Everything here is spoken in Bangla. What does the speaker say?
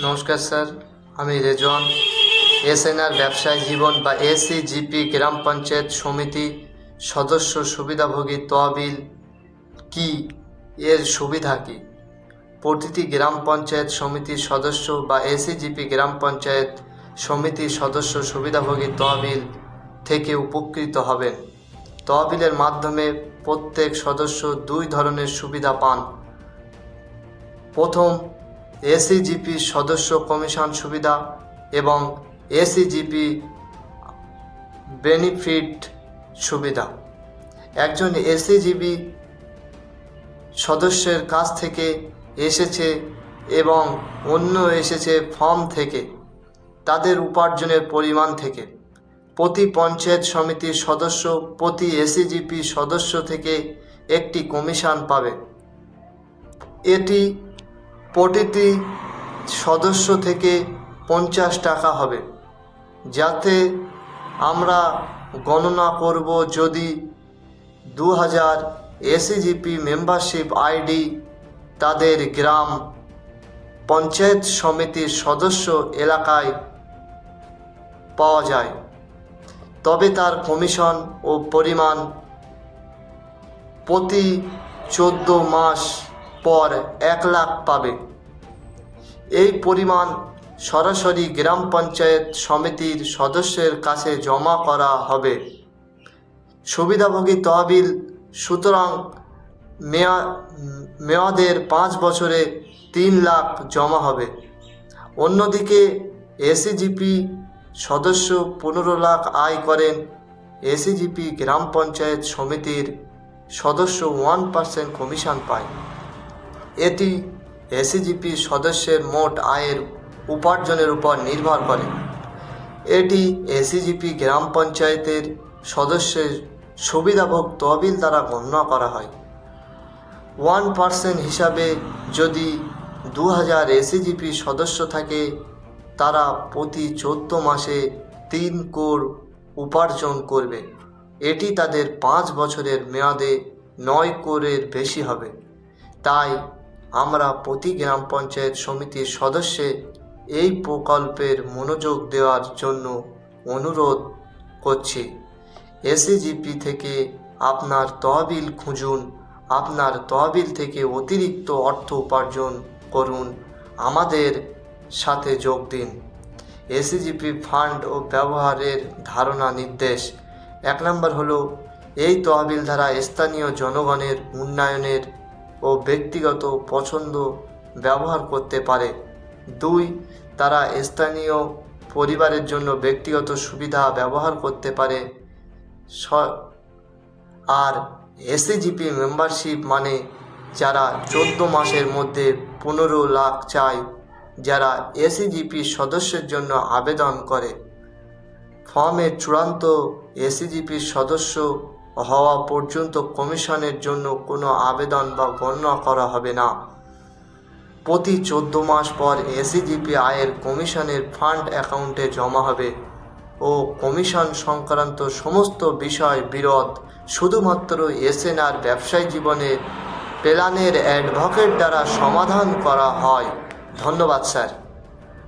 নমস্কার স্যার, আমি রেজওয়ান। এসএনআর ব্যবসায় জীবন বা এসিজিপি গ্রাম পঞ্চায়েত সমিতি সদস্য সুবিধাভোগী তহবিল কি, এর সুবিধা কি? প্রতিটি গ্রাম পঞ্চায়েত সমিতির সদস্য বা এসিজিপি গ্রাম পঞ্চায়েত সমিতির সদস্য সুবিধাভোগী তহবিল থেকে উপকৃত হবেন। তহবিলের মাধ্যমে প্রত্যেক সদস্য দুই ধরনের সুবিধা পান। প্রথম, এসিজিপি সদস্য কমিশন সুবিধা এবং এসিজিপি বেনিফিট সুবিধা। একজন এসিজিপি সদস্যের কাছ থেকে এসেছে এবং অন্য এসেছে ফর্ম থেকে, তাদের উপার্জনের পরিমাণ থেকে। প্রতি পঞ্চায়েত সমিতির সদস্য প্রতি এসিজিপি সদস্য থেকে একটি কমিশন পাবে। এটি প্রতিটি সদস্য থেকে 50 টাকা হবে। যাতে আমরা গণনা করব, যদি 2000 এসিজিপি মেম্বারশিপ আইডি তাদের গ্রাম পঞ্চায়েত সমিতির সদস্য এলাকায় পাওয়া যায়, তবে তার কমিশন ও পরিমাণ প্রতি 14 মাস পর 1 লাখ পাবে। এই পরিমাণ সরাসরি গ্রাম পঞ্চায়েত সমিতির সদস্যের কাছে জমা করা হবে। সুবিধাভোগী তহবিল সুতরাং মেয়াদের 5 বছরে 3 লাখ জমা হবে। অন্যদিকে এসিজিপি সদস্য 15 লাখ আয় করেন, এসিজিপি গ্রাম পঞ্চায়েত সমিতির সদস্য 1% কমিশন পায়। এটি এসিজিপি সদস্যের মোট আয়ের উপার্জনের উপর নির্ভর করে। এটি এসিজিপি গ্রাম পঞ্চায়েতের সদস্যের সুবিধাভোগ তহবিল দ্বারা গণনা করা হয়। 1% হিসাবে যদি 2000 এসিজিপি সদস্য থাকে, তারা প্রতি 14 মাসে 3 কোর উপার্জন করবে। এটি তাদের 5 বছরের মেয়াদে 9 কোরের বেশি হবে। তাই আমরা প্রতি গ্রাম পঞ্চায়েত সমিতির সদস্যে এই প্রকল্পের মনোযোগ দেওয়ার জন্য অনুরোধ করছি। এসিজিপি থেকে আপনার তহবিল খুঁজুন, আপনার তহবিল থেকে অতিরিক্ত অর্থ উপার্জন করুন, আমাদের সাথে যোগ দিন। এসিজিপি ফান্ড ও ব্যবহারের ধারণা নির্দেশ। 1 নম্বর হলো, এই তহবিল দ্বারা স্থানীয় জনগণের উন্নয়নের ও ব্যক্তিগত পছন্দ ব্যবহার করতে পারে। 2, তারা স্থানীয় পরিবারের জন্য ব্যক্তিগত সুবিধা ব্যবহার করতে পারে। আর এসিজিপি মেম্বারশিপ মানে যারা 14 মাসের মধ্যে 15 লাখ চায়, যারা এসিজিপি সদস্যের জন্য আবেদন করে। ফর্মের চূড়ান্ত এসিজিপি সদস্য হওয়া পর্যন্ত কমিশনের জন্য কোনো আবেদন বা গণনা করা হবে না। প্রতি 14 মাস পর এসিজিপি আয়ের কমিশনের ফান্ড অ্যাকাউন্টে জমা হবে ও কমিশন সংক্রান্ত সমস্ত বিষয় বিরোধ শুধুমাত্র এসএনআর ব্যবসায়ী জীবনের প্ল্যানের অ্যাডভোকেট দ্বারা সমাধান করা হয়। ধন্যবাদ স্যার।